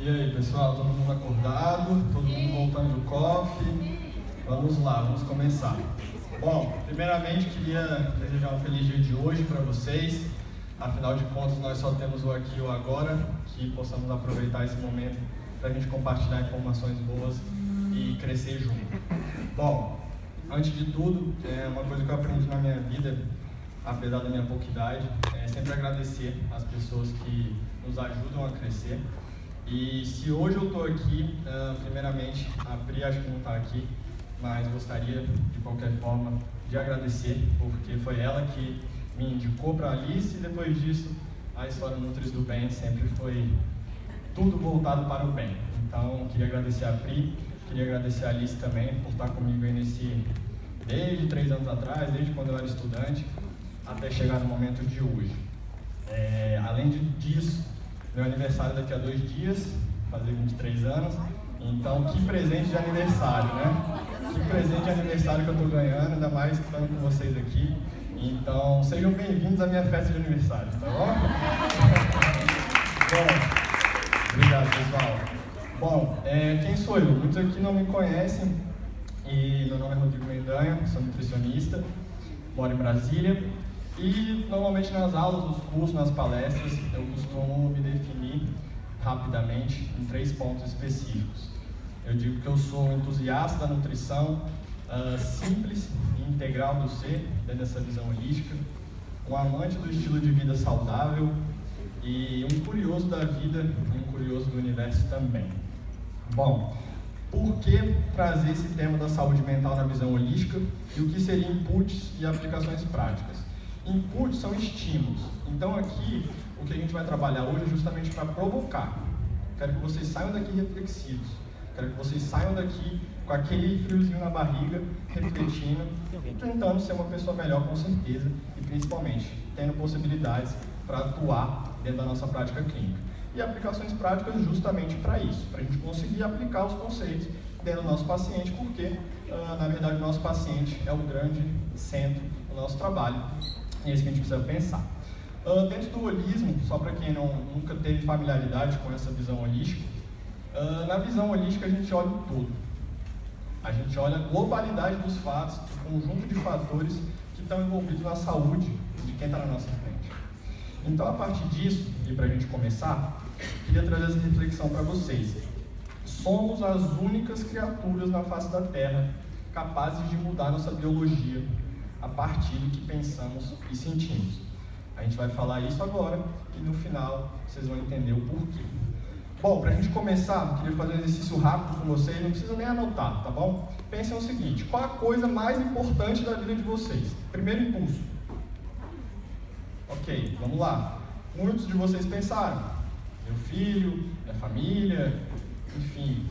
E aí, pessoal, todo mundo acordado? Todo mundo voltando do coffee? Vamos lá, vamos começar. Bom, primeiramente queria desejar um feliz dia de hoje para vocês. Afinal de contas, nós só temos o aqui e o agora, que possamos aproveitar esse momento para a gente compartilhar informações boas e crescer junto. Bom, antes de tudo, uma coisa que eu aprendi na minha vida, apesar da minha pouca idade, é sempre agradecer as pessoas que nos ajudam a crescer. E se hoje eu estou aqui, primeiramente, a Pri acho que não está aqui, mas gostaria, de qualquer forma, de agradecer, porque foi ela que me indicou para a Alice, e depois disso, a história Nutris do Bem sempre foi tudo voltado para o bem. Então, queria agradecer a Pri, queria agradecer a Alice também por estar comigo aí desde 3 anos atrás, desde quando eu era estudante, até chegar no momento de hoje. Além disso, meu aniversário daqui a 2 dias, fazer 23 anos, então que presente de aniversário, né? Que presente de aniversário que eu estou ganhando, ainda mais estando com vocês aqui. Então, sejam bem-vindos à minha festa de aniversário, tá bom? Bom, obrigado, pessoal. Bom, quem sou eu? Muitos aqui não me conhecem, e meu nome é Rodrigo Mendanha, sou nutricionista, moro em Brasília, e normalmente nas aulas, nos cursos, nas palestras, eu costumo me definir rapidamente em 3 pontos específicos. Eu digo que eu sou um entusiasta da nutrição simples e integral do ser, dentro dessa visão holística, um amante do estilo de vida saudável e um curioso da vida e um curioso do universo também. Bom, por que trazer esse tema da saúde mental na visão holística e o que seriam inputs e aplicações práticas? Inputs são estímulos. Então aqui, o que a gente vai trabalhar hoje é justamente para provocar. Quero que vocês saiam daqui reflexivos. Quero que vocês saiam daqui com aquele friozinho na barriga, refletindo e tentando ser uma pessoa melhor com certeza e principalmente tendo possibilidades para atuar dentro da nossa prática clínica. E aplicações práticas justamente para isso, para a gente conseguir aplicar os conceitos dentro do nosso paciente, porque na verdade o nosso paciente é o grande centro do nosso trabalho e é isso que a gente precisa pensar. Dentro do holismo, só para quem nunca teve familiaridade com essa visão holística, na visão holística a gente olha o todo. A gente olha a globalidade dos fatos, o conjunto de fatores que estão envolvidos na saúde de quem está na nossa frente. Então, a partir disso, e para a gente começar, queria trazer essa reflexão para vocês. Somos as únicas criaturas na face da Terra capazes de mudar nossa biologia a partir do que pensamos e sentimos. A gente vai falar isso agora e no final vocês vão entender o porquê. Bom, para a gente começar, queria fazer um exercício rápido com vocês, não precisa nem anotar, tá bom? Pensem o seguinte, qual a coisa mais importante da vida de vocês? Primeiro impulso. Ok, vamos lá. Muitos de vocês pensaram, meu filho, minha família, enfim.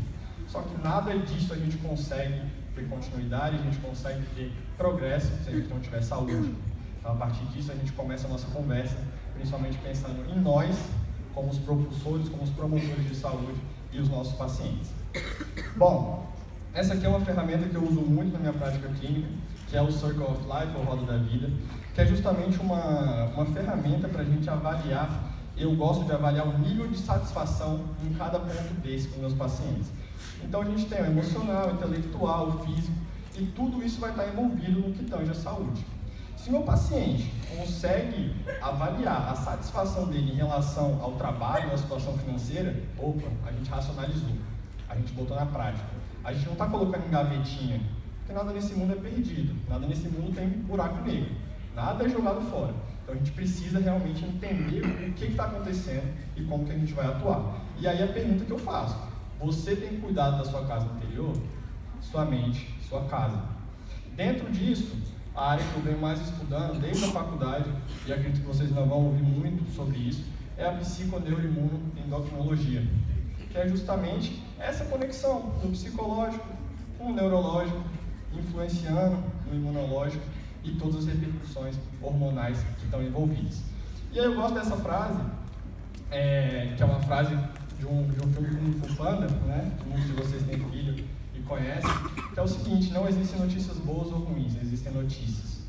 Só que nada disso a gente consegue ter continuidade, a gente consegue ter progresso se a gente não tiver saúde. Então, a partir disso, a gente começa a nossa conversa, principalmente pensando em nós, como os propulsores, como os promotores de saúde e os nossos pacientes. Bom, essa aqui é uma ferramenta que eu uso muito na minha prática clínica, que é o Circle of Life, ou Roda da Vida, que é justamente uma ferramenta para a gente avaliar. Eu gosto de avaliar o nível de satisfação em cada ponto desse com meus pacientes. Então a gente tem o emocional, o intelectual, o físico, e tudo isso vai estar envolvido no que tange a saúde. Se meu paciente consegue avaliar a satisfação dele em relação ao trabalho, à situação financeira, opa, a gente racionalizou, a gente botou na prática. A gente não está colocando em gavetinha, porque nada nesse mundo é perdido, nada nesse mundo tem buraco negro, nada é jogado fora. Então a gente precisa realmente entender o que está acontecendo e como que a gente vai atuar. E aí a pergunta que eu faço, você tem cuidado da sua casa interior? Sua mente, sua casa. Dentro disso, a área que eu venho mais estudando desde a faculdade, e acredito que vocês ainda vão ouvir muito sobre isso, é a psiconeuroimunoendocrinologia, que é justamente essa conexão do psicológico com o neurológico, influenciando no imunológico e todas as repercussões hormonais que estão envolvidas. E aí eu gosto dessa frase, que é uma frase de um filme Kung Fu Panda, né? Que muitos de vocês têm filho e conhecem, que é o seguinte: não existem notícias boas ou ruins, existem notícias.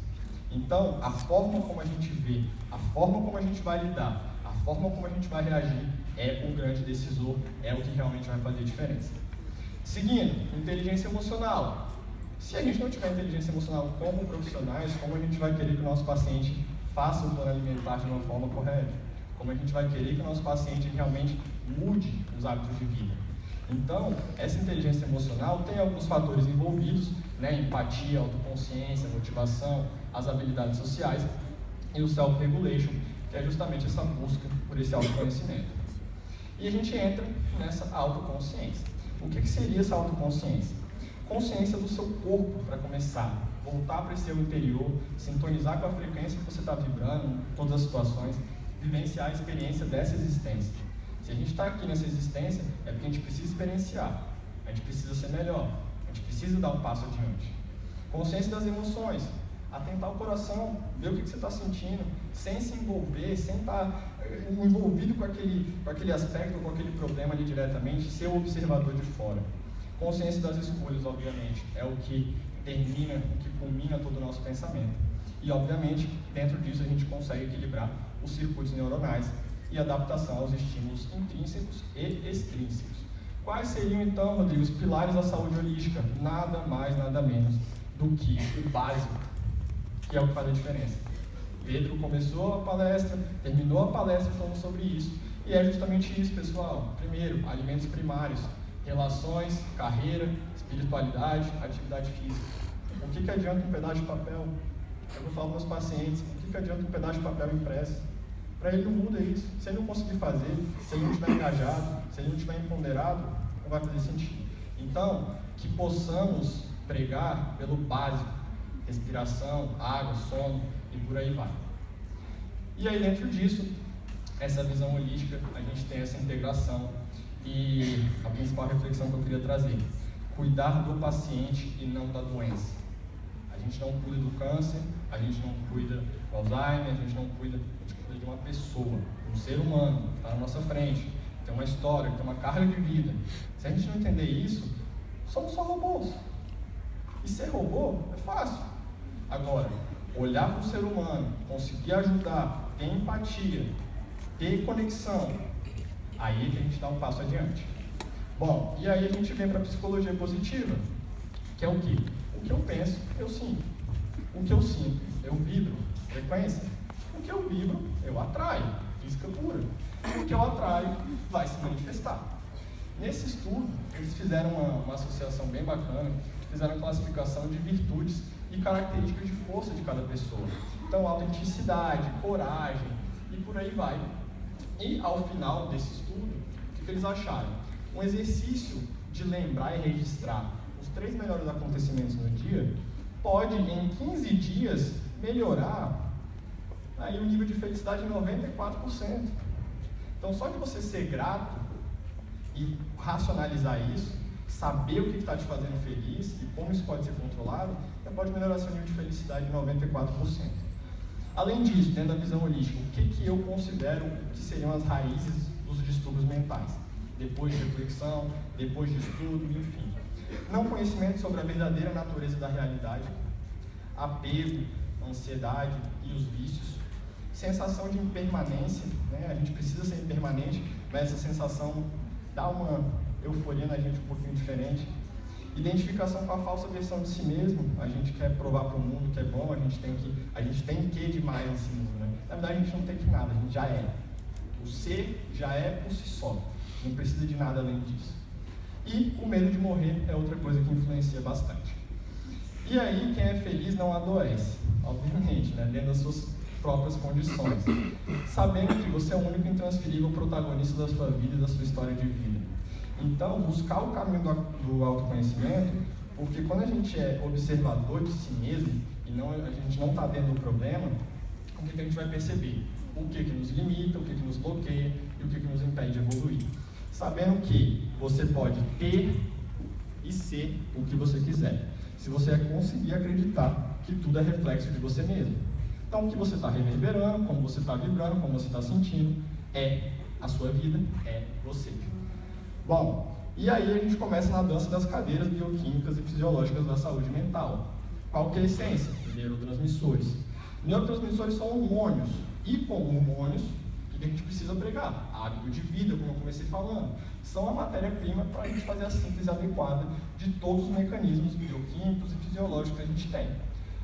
Então, a forma como a gente vê, a forma como a gente vai lidar, a forma como a gente vai reagir é o grande decisor, é o que realmente vai fazer diferença. Seguindo, inteligência emocional. Se a gente não tiver inteligência emocional como profissionais, como a gente vai querer que o nosso paciente faça o plano alimentar de uma forma correta? Como a gente vai querer que o nosso paciente realmente mude os hábitos de vida? Então, essa inteligência emocional tem alguns fatores envolvidos, né? Empatia, autoconsciência, motivação, as habilidades sociais e o self-regulation, que é justamente essa busca por esse autoconhecimento. E a gente entra nessa autoconsciência. O que seria essa autoconsciência? Consciência do seu corpo, para começar. Voltar para esse seu interior, sintonizar com a frequência que você está vibrando, em todas as situações, vivenciar a experiência dessa existência. Se a gente está aqui nessa existência, é porque a gente precisa experienciar, a gente precisa ser melhor, a gente precisa dar um passo adiante. Consciência das emoções, atentar o coração, ver o que você está sentindo, sem se envolver, sem estar envolvido com aquele aspecto, com aquele problema ali diretamente, ser o observador de fora. Consciência das escolhas, obviamente, é o que termina, o que culmina todo o nosso pensamento. E, obviamente, dentro disso a gente consegue equilibrar os circuitos neuronais e adaptação aos estímulos intrínsecos e extrínsecos. Quais seriam, então, Rodrigo, os pilares da saúde holística? Nada mais, nada menos do que o básico, que é o que faz a diferença. Pedro começou a palestra, terminou a palestra falando sobre isso, e é justamente isso, pessoal. Primeiro, alimentos primários, relações, carreira, espiritualidade, atividade física. O que adianta um pedaço de papel? Eu vou falar para os meus pacientes, o que adianta um pedaço de papel impresso? Para ele não muda isso. Se ele não conseguir fazer, se ele não estiver engajado, se ele não estiver empoderado, não vai fazer sentido. Então, que possamos pregar pelo básico, respiração, água, sono e por aí vai. E aí dentro disso, essa visão holística, a gente tem essa integração e a principal reflexão que eu queria trazer: cuidar do paciente e não da doença. A gente não cuida do câncer, a gente não cuida do Alzheimer, a gente cuida de uma pessoa, um ser humano que está na nossa frente, tem uma história, tem uma carga de vida. Se a gente não entender isso, somos só robôs. E ser robô é fácil. Agora, olhar para o ser humano, conseguir ajudar, ter empatia, ter conexão, aí é que a gente dá um passo adiante. Bom, e aí a gente vem para a psicologia positiva, que é o quê? O que eu penso, eu sinto. O que eu sinto, eu vibro. Frequência. O que eu vibro, eu atraio. Física pura. O que eu atraio vai se manifestar. Nesse estudo, eles fizeram uma associação bem bacana, fizeram a classificação de virtudes e características de força de cada pessoa. Então, autenticidade, coragem e por aí vai. E ao final desse estudo, o que eles acharam? Um exercício de lembrar e registrar os 3 melhores acontecimentos no dia pode, em 15 dias, melhorar aí o nível de felicidade em 94%. Então, só de você ser grato e racionalizar isso, saber o que está te fazendo feliz e como isso pode ser controlado, já pode melhorar seu nível de felicidade em 94%. Além disso, dentro da visão holística, o que eu considero que seriam as raízes dos distúrbios mentais? Depois de reflexão, depois de estudo, enfim. Não conhecimento sobre a verdadeira natureza da realidade, apego, ansiedade e os vícios, sensação de impermanência, né? A gente precisa ser impermanente, mas essa sensação dá uma euforia na gente um pouquinho diferente. Identificação com a falsa versão de si mesmo, a gente quer provar para o mundo que é bom, a gente tem que demais nesse mundo, né? Na verdade, a gente não tem que nada, a gente já é. O ser já é por si só, não precisa de nada além disso. E o medo de morrer é outra coisa que influencia bastante. E aí, quem é feliz não adoece, obviamente, né? Dentro das suas próprias condições, sabendo que você é o único intransferível protagonista da sua vida e da sua história de vida. Então, buscar o caminho do autoconhecimento, porque quando a gente é observador de si mesmo e a gente não está dentro do problema, o que a gente vai perceber? O que nos limita, o que nos bloqueia e o que nos impede de evoluir. Sabendo que você pode ter e ser o que você quiser, se você conseguir acreditar que tudo é reflexo de você mesmo. Então, o que você está reverberando, como você está vibrando, como você está sentindo, é a sua vida, é você. Bom, e aí a gente começa na dança das cadeiras bioquímicas e fisiológicas da saúde mental. Qual que é a essência? Neurotransmissores. Neurotransmissores são hormônios, hipo-hormônios, que E a gente precisa pregar. Hábito de vida, como eu comecei falando, são a matéria-prima para a gente fazer a síntese adequada de todos os mecanismos bioquímicos e fisiológicos que a gente tem.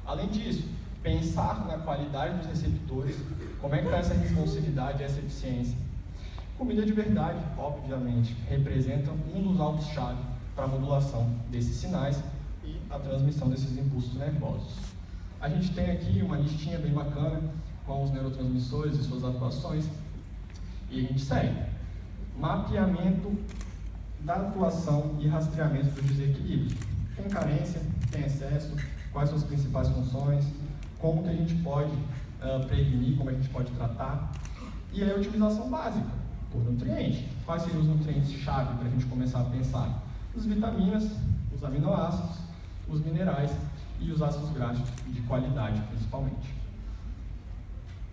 Além disso, pensar na qualidade dos receptores, como é que está essa responsividade, essa eficiência. Comida de verdade, obviamente, representa um dos alvos-chave para a modulação desses sinais e a transmissão desses impulsos nervosos. A gente tem aqui uma listinha bem bacana com os neurotransmissores e suas atuações, e a gente segue. Mapeamento da atuação e rastreamento dos desequilíbrios. Tem carência, tem excesso, quais são as principais funções, como que a gente pode prevenir, como a gente pode tratar, e aí a utilização básica, por nutriente. Quais seriam os nutrientes-chave para a gente começar a pensar? As vitaminas, os aminoácidos, os minerais e os ácidos graxos de qualidade, principalmente.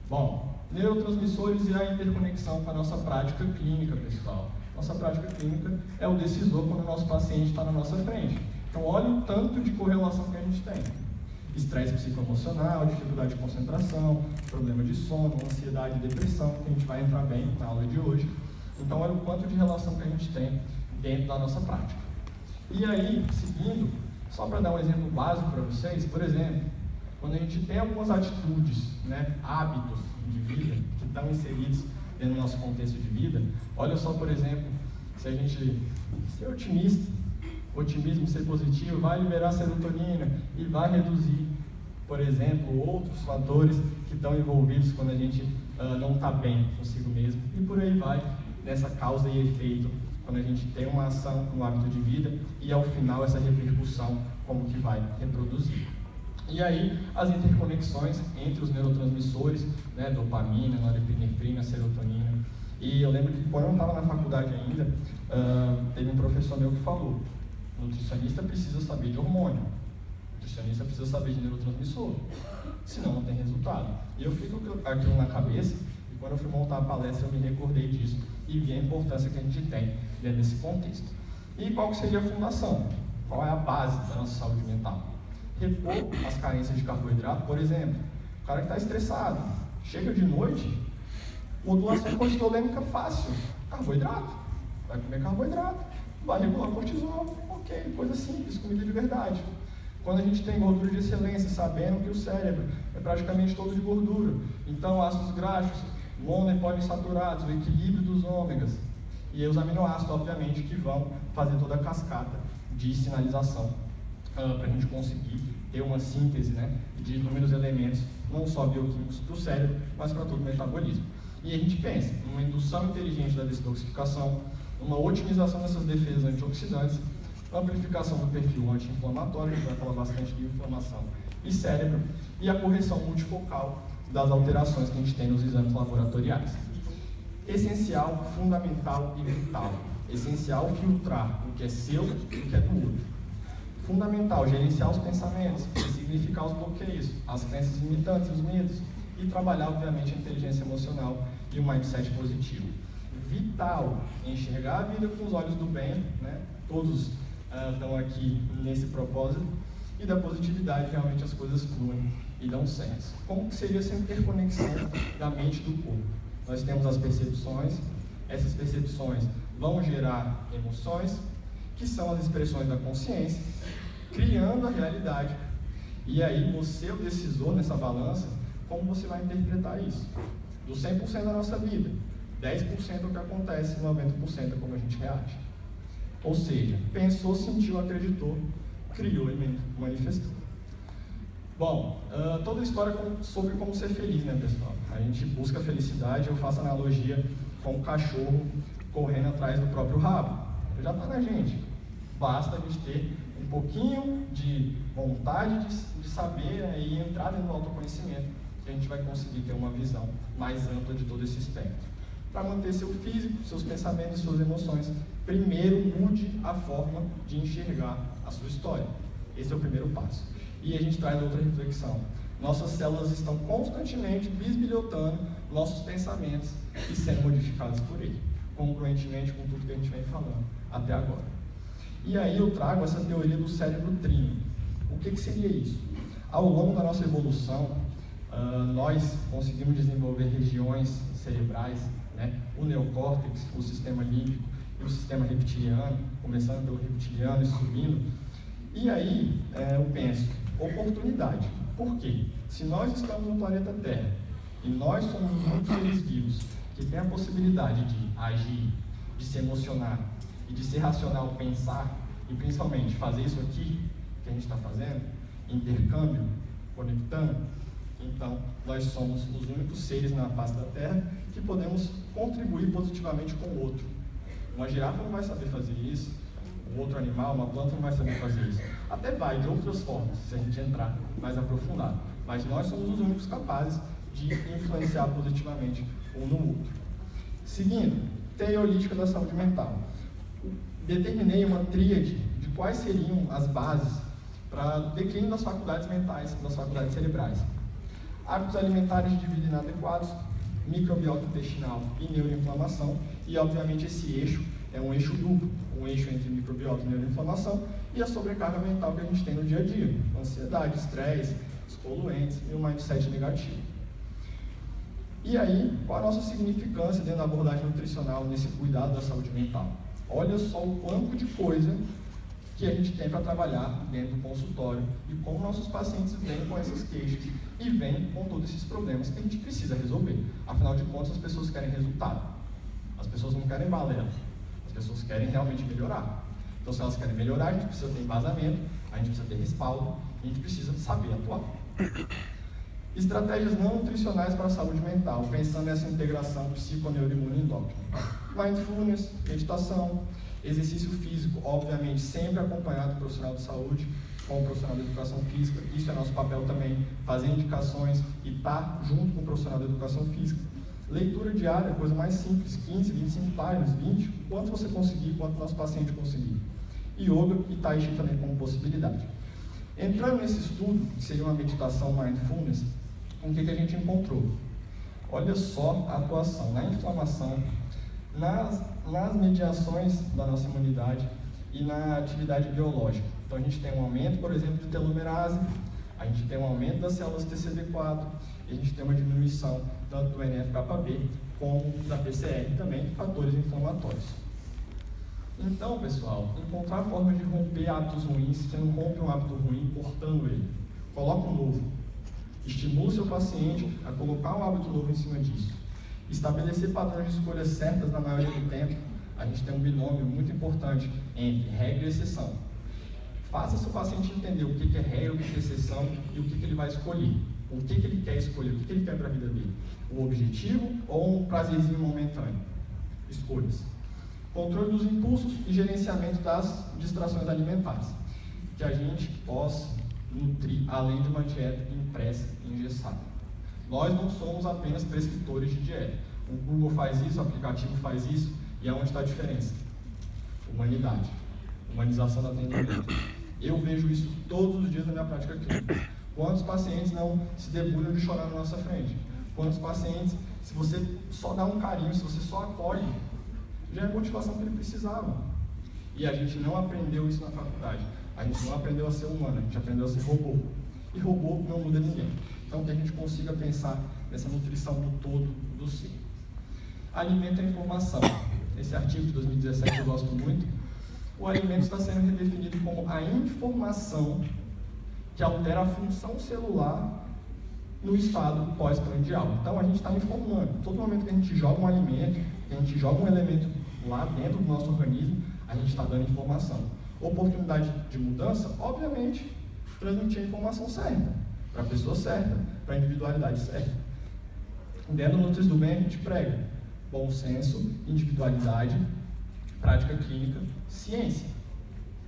Bom, neurotransmissores e a interconexão com a nossa prática clínica, pessoal. Nossa prática clínica é o decisor quando o nosso paciente está na nossa frente. Então, olha o tanto de correlação que a gente tem. Estresse psicoemocional, dificuldade de concentração, problema de sono, ansiedade e depressão, que a gente vai entrar bem na aula de hoje. Então, olha o quanto de relação que a gente tem dentro da nossa prática. E aí, seguindo, só para dar um exemplo básico para vocês, por exemplo, quando a gente tem algumas atitudes, hábitos de vida que estão inseridos dentro do nosso contexto de vida, olha só, por exemplo, se a gente ser otimista, otimismo ser positivo, vai liberar serotonina e vai reduzir, por exemplo, outros fatores que estão envolvidos quando a gente não está bem consigo mesmo, e por aí vai, nessa causa e efeito, quando a gente tem uma ação no hábito de vida e ao final essa repercussão como que vai reproduzir. E aí as interconexões entre os neurotransmissores, dopamina, norepinefrina, serotonina. E eu lembro que quando eu estava na faculdade ainda, teve um professor meu que falou: nutricionista precisa saber de hormônio, nutricionista precisa saber de neurotransmissor, senão não tem resultado. E eu fico aquilo na cabeça, e quando eu fui montar a palestra eu me recordei disso e vi a importância que a gente tem dentro desse contexto. E qual que seria a fundação? Qual é a base da nossa saúde mental? Repor as carências de carboidrato, por exemplo. O cara que está estressado, chega de noite, modulação cortisolêmica fácil, carboidrato, vai comer carboidrato, vai regular cortisol, ok, coisa simples, comida de verdade. Quando a gente tem gordura de excelência, sabendo que o cérebro é praticamente todo de gordura, então ácidos graxos, mono e poliinsaturados, o equilíbrio dos ômegas, e aí os aminoácidos, obviamente, que vão fazer toda a cascata de sinalização para a gente conseguir ter uma síntese de inúmeros elementos, não só bioquímicos para o cérebro, mas para todo o metabolismo. E a gente pensa numa indução inteligente da detoxificação, uma otimização dessas defesas antioxidantes, amplificação do perfil anti-inflamatório, a gente vai falar bastante de inflamação e cérebro, e a correção multifocal das alterações que a gente tem nos exames laboratoriais. Essencial, fundamental e vital. Essencial, filtrar o que é seu e o que é do outro. Fundamental, gerenciar os pensamentos, significar os bloqueios, as crenças limitantes, os medos, e trabalhar, obviamente, a inteligência emocional e o mindset positivo. Vital, enxergar a vida com os olhos do bem, todos estão aqui nesse propósito, e da positividade, realmente as coisas fluem e dão certo. Como que seria essa interconexão da mente e do corpo? Nós temos as percepções, essas percepções vão gerar emoções, que são as expressões da consciência, criando a realidade. E aí você é o decisor nessa balança, como você vai interpretar isso? Do 100% da nossa vida, 10% é o que acontece, 90% é como a gente reage. Ou seja, pensou, sentiu, acreditou, criou e manifestou. Bom, toda a história sobre como ser feliz, pessoal? A gente busca felicidade, eu faço analogia com o cachorro correndo atrás do próprio rabo. Já está na gente. Basta a gente ter um pouquinho de vontade de saber e entrar dentro do autoconhecimento, que a gente vai conseguir ter uma visão mais ampla de todo esse espectro. Para manter seu físico, seus pensamentos e suas emoções, primeiro mude a forma de enxergar a sua história. Esse é o primeiro passo. E a gente traz outra reflexão. Nossas células estão constantemente bisbilhotando nossos pensamentos e sendo modificados por ele, congruentemente com tudo que a gente vem falando até agora. E aí eu trago essa teoria do cérebro trino. O que seria isso? Ao longo da nossa evolução, Nós conseguimos desenvolver regiões cerebrais, né? O neocórtex, o sistema límbico e o sistema reptiliano, começando pelo reptiliano e subindo. E aí, eu penso, oportunidade. Por quê? Se nós estamos no planeta Terra e nós somos muitos seres vivos que têm a possibilidade de agir, de se emocionar e de ser racional, pensar e principalmente fazer isso aqui que a gente está fazendo, intercâmbio, conectando, então nós somos os únicos seres na face da Terra que podemos contribuir positivamente com o outro. Uma girafa não vai saber fazer isso, um outro animal, uma planta não vai saber fazer isso. Até vai, de outras formas, se a gente entrar mais aprofundado. Mas nós somos os únicos capazes de influenciar positivamente um no outro. Seguindo, teoria holística da saúde mental. Determinei uma tríade de quais seriam as bases para o declínio das faculdades mentais, das faculdades cerebrais. Hábitos alimentares de vida inadequados, microbiota intestinal e neuroinflamação, e obviamente esse eixo é um eixo duplo, um eixo entre microbiota e neuroinflamação e a sobrecarga mental que a gente tem no dia a dia, ansiedade, estresse, os poluentes e o mindset negativo. E aí, qual a nossa significância dentro da abordagem nutricional nesse cuidado da saúde mental? Olha só o quanto de coisa que a gente tem para trabalhar dentro do consultório e como nossos pacientes vêm com essas queixas e vêm com todos esses problemas que a gente precisa resolver. Afinal de contas, as pessoas querem resultado. As pessoas não querem balela. As pessoas querem realmente melhorar. Então, se elas querem melhorar, a gente precisa ter embasamento, a gente precisa ter respaldo, a gente precisa saber atuar. Estratégias não nutricionais para a saúde mental, pensando nessa integração psiconeuroimunoendócrina. Mindfulness, meditação, exercício físico, obviamente sempre acompanhado do profissional de saúde, com o profissional de educação física. Isso é nosso papel também, fazer indicações e estar junto com o profissional de educação física. Leitura diária, coisa mais simples, 15, 25 páginas, 20, quanto você conseguir, quanto nosso paciente conseguir. Yoga e Tai Chi também como possibilidade. Entrando nesse estudo, que seria uma meditação mindfulness, o que a gente encontrou? Olha só a atuação na inflamação, nas mediações da nossa imunidade e na atividade biológica. Então a gente tem um aumento, por exemplo, de telomerase, a gente tem um aumento das células TCD4 e a gente tem uma diminuição tanto do NF-κB como da PCR e também fatores inflamatórios. Então, pessoal, encontrar formas de romper hábitos ruins, você não rompe um hábito ruim cortando ele, coloca um novo. Estimula o seu paciente a colocar um hábito novo em cima disso. Estabelecer padrões de escolhas certas na maioria do tempo. A gente tem um binômio muito importante entre regra e exceção. Faça seu paciente entender o que é regra, o que é exceção e o que ele vai escolher. O que ele quer escolher, o que ele quer para a vida dele. O objetivo ou um prazerzinho momentâneo. Escolhas. Controle dos impulsos e gerenciamento das distrações alimentares. Que a gente possa nutrir além de uma dieta impressa e engessada. Nós não somos apenas prescritores de dieta. O Google faz isso, o aplicativo faz isso, e aonde está a diferença? Humanidade. Humanização do atendimento. Eu vejo isso todos os dias na minha prática clínica. Quantos pacientes não se debulham de chorar na nossa frente? Quantos pacientes, se você só dá um carinho, se você só acolhe, já é a motivação que ele precisava. E a gente não aprendeu isso na faculdade. A gente não aprendeu a ser humano, a gente aprendeu a ser robô. E robô não muda ninguém. Então, que a gente consiga pensar nessa nutrição do todo do ser. Alimento é informação. Esse artigo de 2017 eu gosto muito. O alimento está sendo redefinido como a informação que altera a função celular no estado pós-prandial. Então, a gente está informando. Todo momento que a gente joga um alimento, que a gente joga um elemento lá dentro do nosso organismo, a gente está dando informação. Oportunidade de mudança, obviamente, transmitir a informação certa, para a pessoa certa, para a individualidade certa. Dentro do Nutris do Bem, a gente prega bom senso, individualidade, prática clínica, ciência.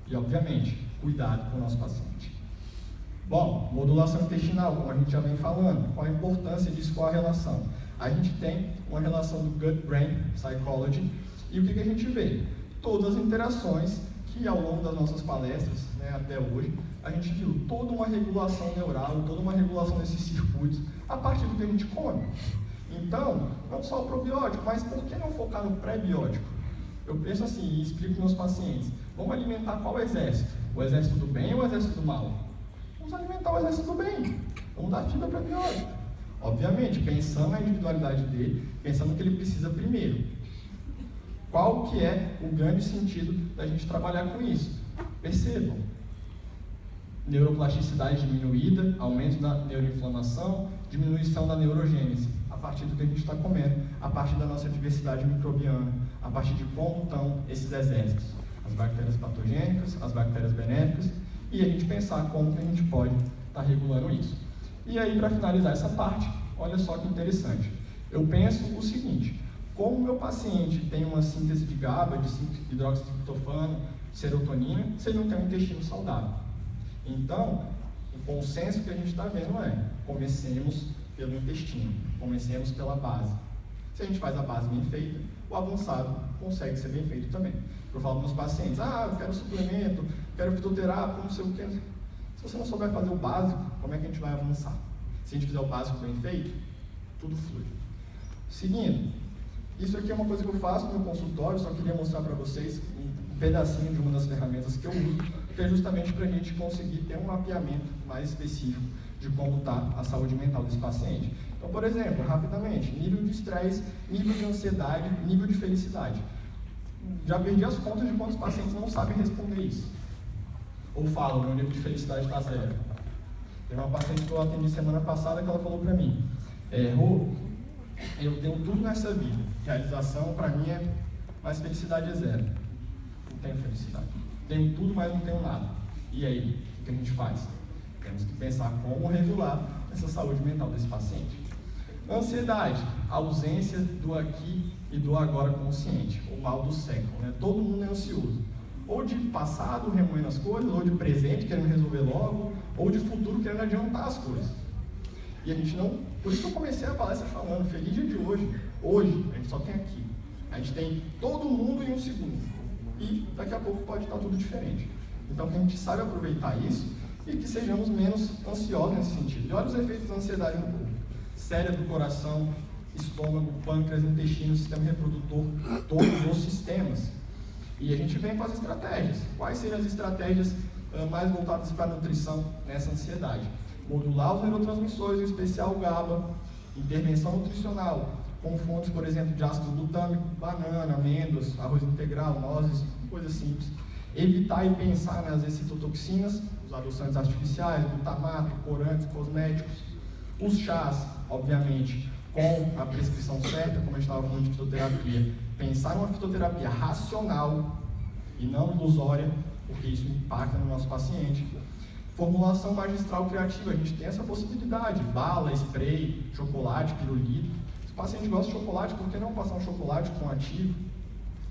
E, obviamente, cuidado com o nosso paciente. Bom, modulação intestinal, como a gente já vem falando, qual a importância disso, qual a relação? A gente tem uma relação do gut-brain psychology, e o que a gente vê? Todas as interações que ao longo das nossas palestras, né, até hoje, a gente viu toda uma regulação neural, toda uma regulação desses circuitos, a partir do que a gente come. Então, não só o probiótico, mas por que não focar no pré-biótico? Eu penso assim, e explico para os meus pacientes, vamos alimentar qual exército? O exército do bem ou o exército do mal? Vamos alimentar o exército do bem, vamos dar fibra pré-biótica. Obviamente, pensando na individualidade dele, pensando no que ele precisa primeiro. Qual que é o grande sentido da gente trabalhar com isso? Percebam. Neuroplasticidade diminuída, aumento da neuroinflamação, diminuição da neurogênese, a partir do que a gente está comendo, a partir da nossa diversidade microbiana, a partir de como estão esses exércitos, as bactérias patogênicas, as bactérias benéficas, e a gente pensar como que a gente pode estar regulando isso. E aí, para finalizar essa parte, olha só que interessante. Eu penso o seguinte: como o meu paciente tem uma síntese de GABA, de hidroxitriptofano, serotonina, se ele não tem um intestino saudável. Então, o consenso que a gente está vendo é: comecemos pelo intestino, comecemos pela base. Se a gente faz a base bem feita, o avançado consegue ser bem feito também. Eu falo para os pacientes: eu quero suplemento, quero fitoterápico, não sei o que. Se você não souber fazer o básico, como é que a gente vai avançar? Se a gente fizer o básico bem feito, tudo flui. Seguindo, isso aqui é uma coisa que eu faço no meu consultório, só queria mostrar para vocês um pedacinho de uma das ferramentas que eu uso, que é justamente para a gente conseguir ter um mapeamento mais específico de como está a saúde mental desse paciente. Então, por exemplo, rapidamente, nível de estresse, nível de ansiedade, nível de felicidade. Já perdi as contas de quantos pacientes não sabem responder isso. Ou falam: meu nível de felicidade está zero. Tem uma paciente que eu atendi semana passada que ela falou para mim: Rô, eu tenho tudo nessa vida, realização para mim é, mas felicidade é zero. Não tenho felicidade. Tenho tudo, mas não tenho nada. E aí, o que a gente faz? Temos que pensar como regular essa saúde mental desse paciente. Ansiedade, ausência do aqui e do agora consciente, o mal do século, né? Todo mundo é ansioso. Ou de passado, remoendo as coisas, ou de presente, querendo resolver logo, ou de futuro, querendo adiantar as coisas. E a gente não... Por isso que eu comecei a palestra falando: feliz dia de hoje. Hoje, a gente só tem aqui. A gente tem todo mundo em um segundo. E daqui a pouco pode estar tudo diferente. Então, que a gente saiba aproveitar isso e que sejamos menos ansiosos nesse sentido. E olha os efeitos da ansiedade no corpo: cérebro, coração, estômago, pâncreas, intestino, sistema reprodutor, todos os sistemas. E a gente vem com as estratégias. Quais seriam as estratégias mais voltadas para a nutrição nessa ansiedade? Modular os neurotransmissores, em especial o GABA, intervenção nutricional, com fontes, por exemplo, de ácido glutâmico, banana, amêndoas, arroz integral, nozes, coisas simples. Evitar e pensar nas excitotoxinas, os adoçantes artificiais, glutamato, corantes, cosméticos. Os chás, obviamente, com a prescrição certa, como a gente estava falando de fitoterapia, pensar numa fitoterapia racional e não ilusória, porque isso impacta no nosso paciente. Formulação magistral criativa, a gente tem essa possibilidade: bala, spray, chocolate, pirulito. Se o paciente gosta de chocolate, por que não passar um chocolate com ativo?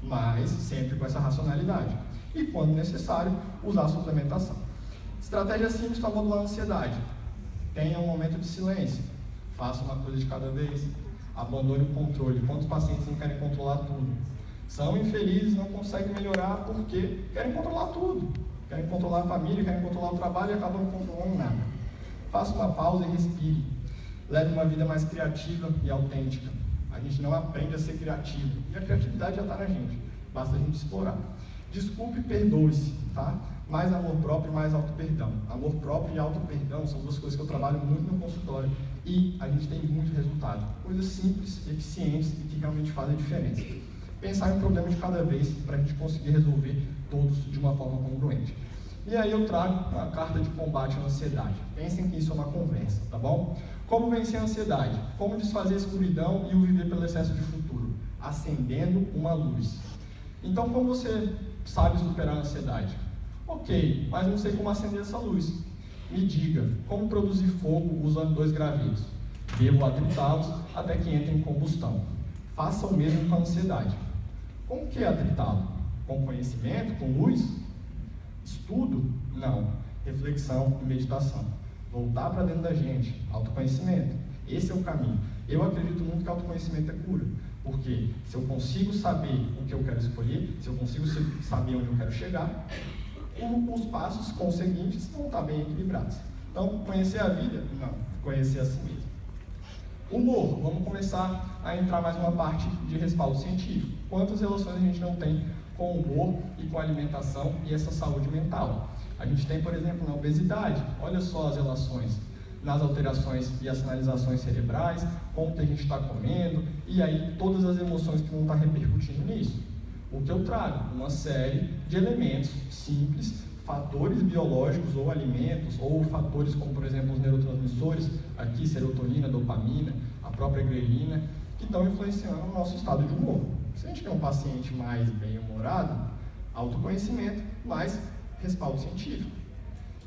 Mas sempre com essa racionalidade. E, quando necessário, usar a suplementação. Estratégia simples para modular a ansiedade: tenha um momento de silêncio, faça uma coisa de cada vez, abandone o controle. Quantos pacientes não querem controlar tudo? São infelizes, não conseguem melhorar porque querem controlar tudo. Querem controlar a família, querem controlar o trabalho e acabam não controlando nada. Faça uma pausa e respire. Leve uma vida mais criativa e autêntica. A gente não aprende a ser criativo, e a criatividade já está na gente, basta a gente explorar. Desculpe e perdoe-se, tá? Mais amor próprio e mais auto-perdão. Amor próprio e auto-perdão são duas coisas que eu trabalho muito no consultório e a gente tem muito resultado. Coisas simples, eficientes e que realmente fazem diferença. Pensar em um problema de cada vez para a gente conseguir resolver todos de uma forma congruente. E aí eu trago uma carta de combate à ansiedade. Pensem que isso é uma conversa, tá bom? Como vencer a ansiedade? Como desfazer a escuridão e o viver pelo excesso de futuro? Acendendo uma luz. Então, como você sabe superar a ansiedade? Ok, mas não sei como acender essa luz. Me diga, como produzir fogo usando 2 gravetos? Devo atritá-los até que entrem em combustão. Faça o mesmo com a ansiedade. Como que é atritá-lo? Com conhecimento? Com luz? Estudo? Não. Reflexão e meditação. Voltar para dentro da gente. Autoconhecimento. Esse é o caminho. Eu acredito muito que autoconhecimento é cura. Porque se eu consigo saber o que eu quero escolher, se eu consigo saber onde eu quero chegar, os passos conseguintes vão estar bem equilibrados. Então, conhecer a vida? Não. Conhecer a si mesmo. Humor. Vamos começar a entrar mais uma parte de respaldo científico. Quantas relações a gente não tem com o humor e com a alimentação e essa saúde mental? A gente tem, por exemplo, na obesidade. Olha só as relações. nas alterações e as sinalizações cerebrais, como que a gente está comendo, e aí todas as emoções que vão estar repercutindo nisso. O que eu trago? Uma série de elementos simples, fatores biológicos ou alimentos, ou fatores como, por exemplo, os neurotransmissores, aqui serotonina, dopamina, a própria grelina, que estão influenciando o nosso estado de humor. Se a gente quer um paciente mais bem-humorado, autoconhecimento, mais respaldo científico.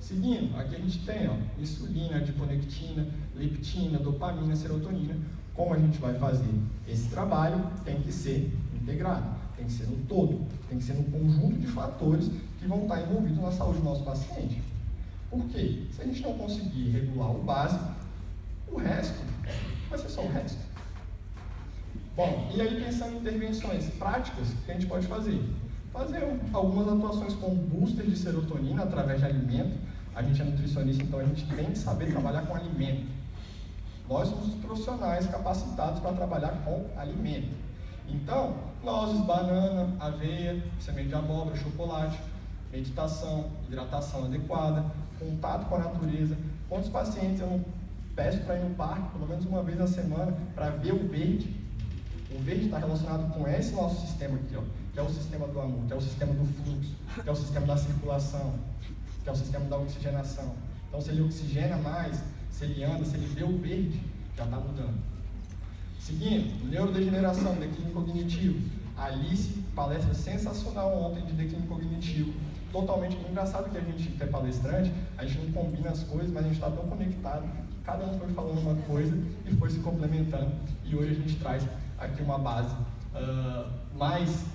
Seguindo, aqui a gente tem insulina, adiponectina, leptina, dopamina, serotonina. Como a gente vai fazer esse trabalho, tem que ser integrado, tem que ser no todo, tem que ser no conjunto de fatores que vão estar envolvidos na saúde do nosso paciente. Por quê? Se a gente não conseguir regular o básico, o resto vai ser só o resto. Bom, e aí pensando em intervenções práticas que a gente pode fazer? Fazer algumas atuações com booster de serotonina através de alimento. A gente é nutricionista, então a gente tem que saber trabalhar com alimento. Nós somos os profissionais capacitados para trabalhar com alimento. Então, nozes, banana, aveia, semente de abóbora, chocolate, meditação, hidratação adequada, contato com a natureza. Quantos pacientes eu não peço para ir no parque, pelo menos uma vez na semana, para ver o verde? O verde está relacionado com esse nosso sistema aqui, que é o sistema do amor, que é o sistema do fluxo, que é o sistema da circulação, que é o sistema da oxigenação. Então, se ele oxigena mais, se ele anda, se ele vê o verde, já está mudando. Seguindo, neurodegeneração, declínio cognitivo. Alice, palestra sensacional ontem de declínio cognitivo. Totalmente engraçado que a gente, que é palestrante, a gente não combina as coisas, mas a gente está tão conectado que cada um foi falando uma coisa e foi se complementando. E hoje a gente traz aqui uma base mais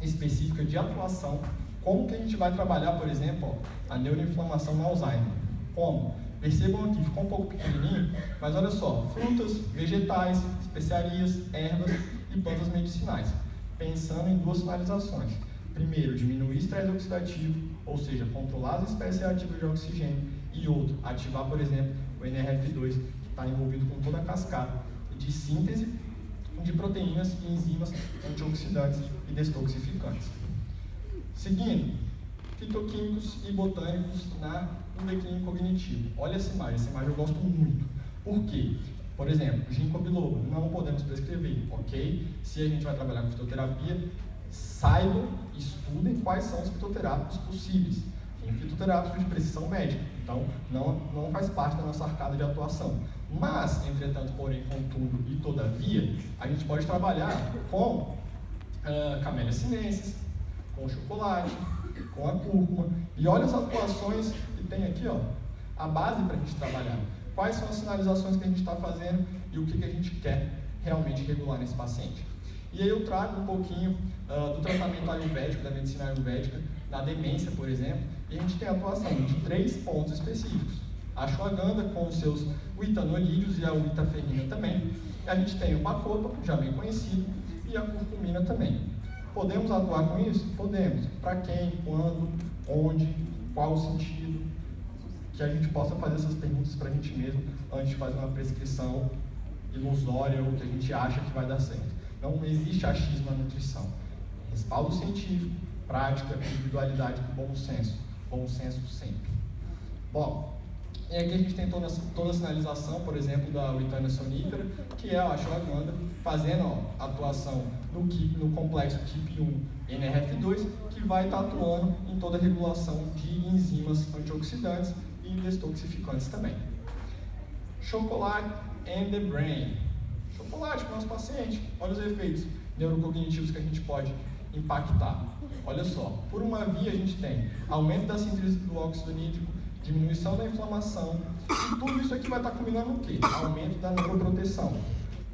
específica de atuação. Como que a gente vai trabalhar, por exemplo, a neuroinflamação no Alzheimer? Como? Percebam aqui, ficou um pouco pequenininho, mas olha só, frutas, vegetais, especiarias, ervas e plantas medicinais. Pensando em duas sinalizações. Primeiro, diminuir o estresse oxidativo, ou seja, controlar as espécies ativas de oxigênio. E outro, ativar, por exemplo, o NRF2, que está envolvido com toda a cascata de síntese de proteínas e enzimas antioxidantes e detoxificantes. Seguindo, fitoquímicos e botânicos no declínio cognitivo. Olha essa imagem eu gosto muito. Por quê? Por exemplo, ginkgo biloba, não podemos prescrever, ok? Se a gente vai trabalhar com fitoterapia, saibam, estudem quais são os fitoterápicos possíveis. Tem fitoterápicos de precisão médica, então não faz parte da nossa arcada de atuação. Mas, entretanto, porém, contudo e todavia, a gente pode trabalhar com Camellia sinensis, com chocolate, com a cúrcuma. E olha as atuações que tem aqui, a base para a gente trabalhar. Quais são as sinalizações que a gente está fazendo e o que a gente quer realmente regular nesse paciente. E aí eu trago um pouquinho do tratamento ayurvédico, da medicina ayurvédica, na demência, por exemplo, e a gente tem a atuação de 3 pontos específicos. A ashwagandha com os seus uitanolídeos e a uitaferrina também. E a gente tem o bacopa, já bem conhecido, e a curcumina também. Podemos atuar com isso? Podemos. Para quem, quando, onde, qual o sentido? Que a gente possa fazer essas perguntas para a gente mesmo antes de fazer uma prescrição ilusória ou que a gente acha que vai dar certo. Não existe achismo na nutrição. Respaldo científico, prática, individualidade e bom senso. Bom senso sempre. Bom, e aqui a gente tem toda a sinalização, por exemplo, da uitânia sonífera, que é a ashwagandha, fazendo atuação no complexo KIP1 NRF2, que vai estar atuando em toda a regulação de enzimas antioxidantes e detoxificantes também. Chocolate and the brain. Chocolate para o nosso paciente. Olha os efeitos neurocognitivos que a gente pode impactar. Olha só, por uma via a gente tem aumento da síntese do óxido nítrico, diminuição da inflamação, e tudo isso aqui vai estar combinando o quê? Aumento da neuroproteção.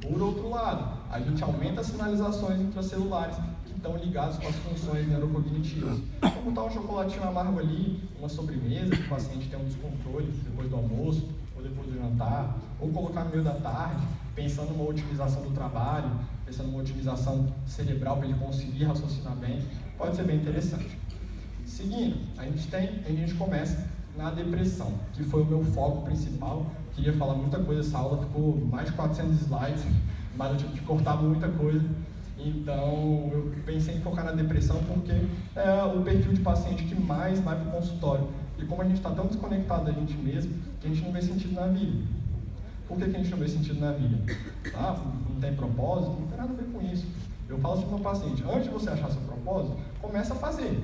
Por outro lado, a gente aumenta as sinalizações intracelulares que estão ligadas com as funções neurocognitivas. Vamos botar um chocolatinho amargo ali, uma sobremesa, que o paciente tem um descontrole depois do almoço, ou depois do jantar, ou colocar no meio da tarde, pensando numa otimização do trabalho, pensando numa otimização cerebral para ele conseguir raciocinar bem, pode ser bem interessante. Seguindo, a gente começa na depressão, que foi o meu foco principal. Queria falar muita coisa, essa aula ficou mais de 400 slides, mas eu tive que cortar muita coisa. Então, eu pensei em focar na depressão porque é o perfil de paciente que mais vai para o consultório e como a gente está tão desconectado da gente mesmo, que a gente não vê sentido na vida. Por que a gente não vê sentido na vida? Ah, não tem propósito? Não tem nada a ver com isso. Eu falo assim para o meu paciente, antes de você achar seu propósito, começa a fazer.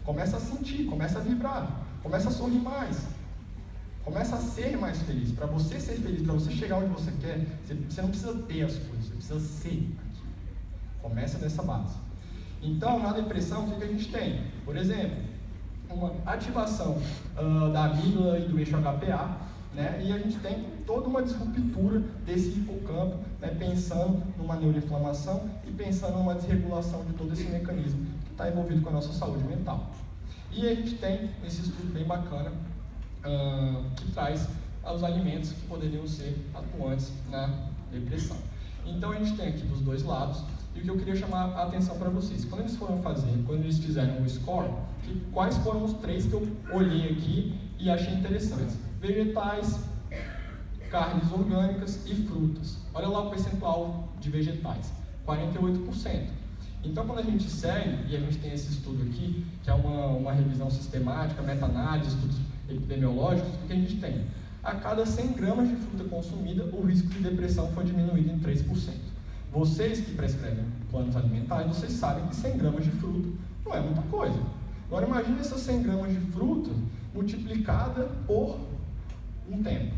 Começa a sentir, começa a vibrar, começa a sorrir mais. Começa a ser mais feliz. Para você ser feliz, para você chegar onde você quer, você não precisa ter as coisas, você precisa ser aquilo. Começa dessa base. Então, na depressão, o que a gente tem? Por exemplo, uma ativação da amígdala e do eixo HPA, né? E a gente tem toda uma disruptura desse hipocampo, né? Pensando numa neuroinflamação e pensando numa desregulação de todo esse mecanismo que está envolvido com a nossa saúde mental. E a gente tem esse estudo bem bacana que traz os alimentos que poderiam ser atuantes na depressão. Então a gente tem aqui dos dois lados, e o que eu queria chamar a atenção para vocês, quando eles fizeram o score, quais foram os 3 que eu olhei aqui e achei interessantes? Vegetais, carnes orgânicas e frutas. Olha lá o percentual de vegetais, 48%. Então, quando a gente segue, e a gente tem esse estudo aqui, que é uma revisão sistemática, meta-análise, estudos epidemiológicos, o que a gente tem? A cada 100 gramas de fruta consumida, o risco de depressão foi diminuído em 3%. Vocês que prescrevem planos alimentares, vocês sabem que 100 gramas de fruta não é muita coisa. Agora, imagine essas 100 gramas de fruta multiplicada por um tempo.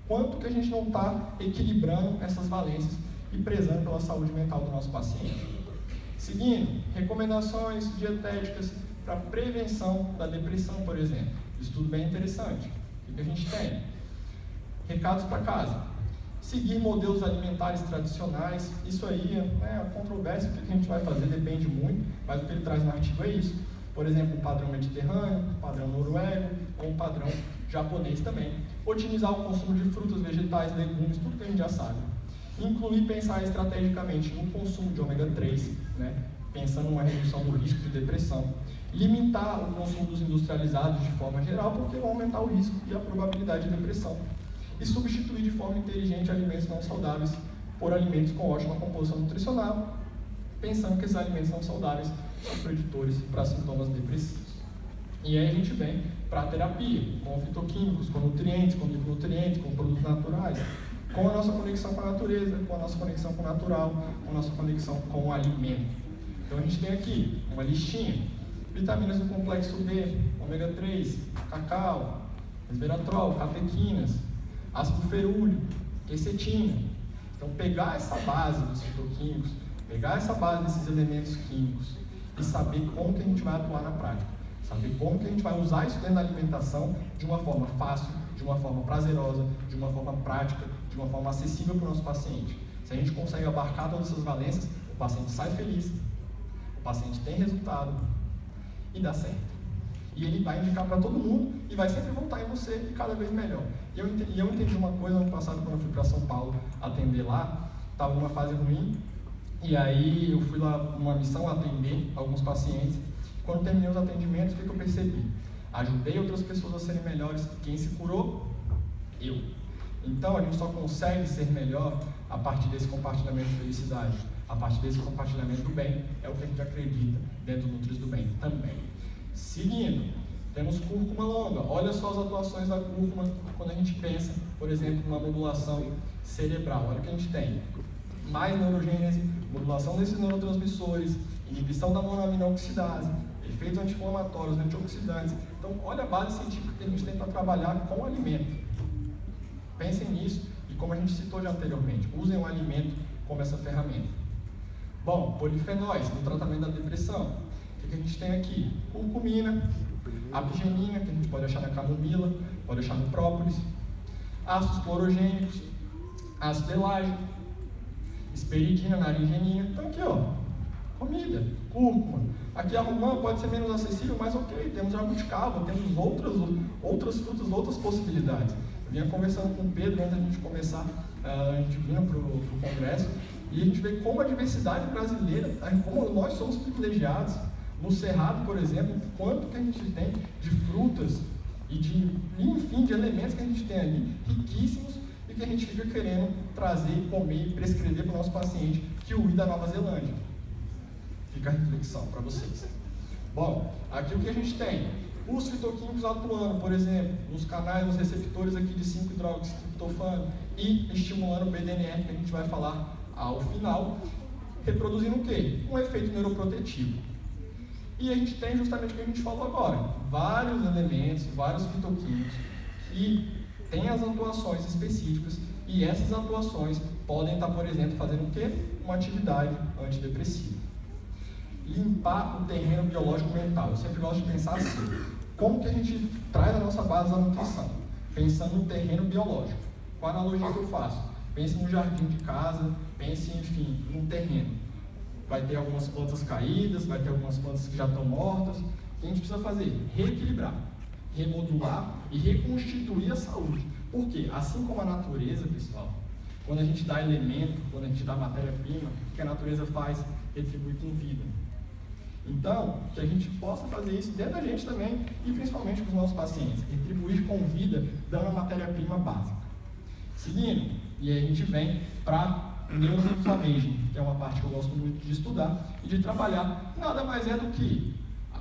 Quanto que a gente não está equilibrando essas valências e prezando pela saúde mental do nosso paciente? Seguindo, recomendações dietéticas para prevenção da depressão, por exemplo. Estudo bem interessante. O que a gente tem? Recados para casa. Seguir modelos alimentares tradicionais. Isso aí é a controvérsia, o que a gente vai fazer depende muito, mas o que ele traz no artigo é isso. Por exemplo, o padrão mediterrâneo, o padrão noruego ou o padrão japonês também. Otimizar o consumo de frutas, vegetais, legumes, tudo que a gente já sabe. Incluir e pensar estrategicamente no consumo de ômega 3, né? Pensando numa redução do risco de depressão. Limitar o consumo dos industrializados de forma geral, porque vão aumentar o risco e a probabilidade de depressão. E substituir de forma inteligente alimentos não saudáveis por alimentos com ótima composição nutricional, pensando que esses alimentos não saudáveis são preditores para sintomas depressivos. E aí a gente vem para a terapia, com fitoquímicos, com nutrientes, com micronutrientes, com produtos naturais, com a nossa conexão com a natureza, com a nossa conexão com o natural, com a nossa conexão com o alimento. Então a gente tem aqui uma listinha: vitaminas do complexo B, ômega 3, cacau, resveratrol, catequinas, ácido ferúlico, quercetina. Então pegar essa base dos fitoquímicos, pegar essa base desses elementos químicos e saber como que a gente vai atuar na prática, saber como que a gente vai usar isso dentro da alimentação de uma forma fácil, de uma forma prazerosa, de uma forma prática, de uma forma acessível para o nosso paciente. Se a gente consegue abarcar todas essas valências, o paciente sai feliz, o paciente tem resultado e dá certo. E ele vai indicar para todo mundo e vai sempre voltar em você e cada vez melhor. E eu entendi uma coisa ano passado, quando eu fui para São Paulo atender lá, estava numa fase ruim, e aí eu fui lá numa missão atender alguns pacientes. Quando terminei os atendimentos, o que eu percebi? Ajudei outras pessoas a serem melhores. Quem se curou? Eu. Então, a gente só consegue ser melhor a partir desse compartilhamento de felicidade, a partir desse compartilhamento do bem. É o que a gente acredita dentro do Nutris do Bem também. Seguindo, temos cúrcuma longa. Olha só as atuações da cúrcuma quando a gente pensa, por exemplo, numa modulação cerebral. Olha o que a gente tem: mais neurogênese, modulação desses neurotransmissores, inibição da monoaminoxidase, efeitos anti-inflamatórios, antioxidantes. Então, olha a base científica que a gente tem para trabalhar com o alimento. Pensem nisso e, como a gente citou já anteriormente, usem o alimento como essa ferramenta. Bom, polifenóis no tratamento da depressão. O que a gente tem aqui? Curcumina, apigenina, que a gente pode achar na camomila, pode achar no própolis, ácidos clorogênicos, ácido elágico, esperidina, naringenina. Então aqui, ó, comida, cúrcuma. Aqui a romã pode ser menos acessível, mas ok, temos jabuticaba, temos outras frutas, outras possibilidades. Eu vinha conversando com o Pedro antes da gente começar, a gente vinha para o congresso, e a gente vê como a diversidade brasileira, como nós somos privilegiados. No Cerrado, por exemplo, quanto que a gente tem de frutas e enfim, de elementos que a gente tem ali, riquíssimos, e que a gente fica querendo trazer, comer e prescrever para o nosso paciente que o da Nova Zelândia. Fica a reflexão para vocês. Bom, aqui o que a gente tem? Os fitoquímicos atuando, por exemplo, nos canais, nos receptores aqui de 5-hidroxitriptofano e estimulando o BDNF, que a gente vai falar ao final, reproduzindo o quê? Um efeito neuroprotetivo. E a gente tem justamente o que a gente falou agora, vários elementos, vários fitoquímicos que têm as atuações específicas e essas atuações podem estar, por exemplo, fazendo o quê? Uma atividade antidepressiva. Limpar o terreno biológico mental. Eu sempre gosto de pensar assim, como que a gente traz a nossa base da nutrição? Pensando no terreno biológico. Qual a analogia que eu faço? Pense no jardim de casa, pense, enfim, num terreno. Vai ter algumas plantas caídas, vai ter algumas plantas que já estão mortas. O que a gente precisa fazer? Reequilibrar, remodular e reconstituir a saúde. Por quê? Assim como a natureza, pessoal, quando a gente dá elemento, quando a gente dá matéria-prima, o que a natureza faz? Retribui com vida. Então, que a gente possa fazer isso dentro da gente também e principalmente com os nossos pacientes. Retribuir com vida, dando a matéria-prima básica. Seguindo, e aí a gente vem para neuroinflammation, que é uma parte que eu gosto muito de estudar e de trabalhar. Nada mais é do que,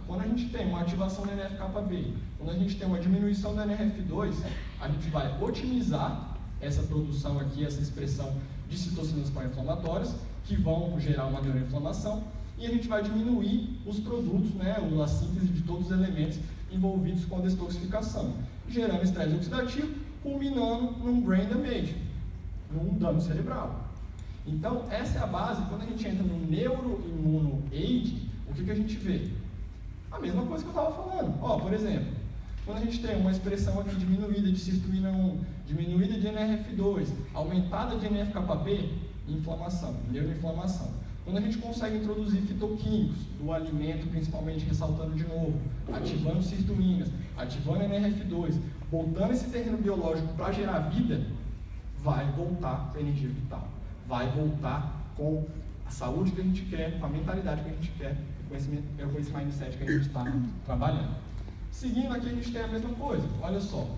quando a gente tem uma ativação da NF-κB, quando a gente tem uma diminuição da NRF2, a gente vai otimizar essa produção aqui, essa expressão de citocinas pró-inflamatórias, que vão gerar uma neuroinflamação, e a gente vai diminuir os produtos, né, a síntese de todos os elementos envolvidos com a detoxificação, gerando estresse oxidativo, culminando num brain damage, num dano cerebral. Então, essa é a base. Quando a gente entra no neuroimmunoaging, o que a gente vê? A mesma coisa que eu estava falando. Por exemplo, quando a gente tem uma expressão aqui diminuída de sirtuína 1, diminuída de NRF2, aumentada de NF-κB, inflamação, neuroinflamação. Quando a gente consegue introduzir fitoquímicos do alimento, principalmente ressaltando de novo, ativando sirtuínas, ativando NRF2, botando esse terreno biológico para gerar vida, vai voltar com a energia vital, vai voltar com a saúde que a gente quer, com a mentalidade que a gente quer, com esse mindset que a gente está trabalhando. Seguindo aqui, a gente tem a mesma coisa. Olha só,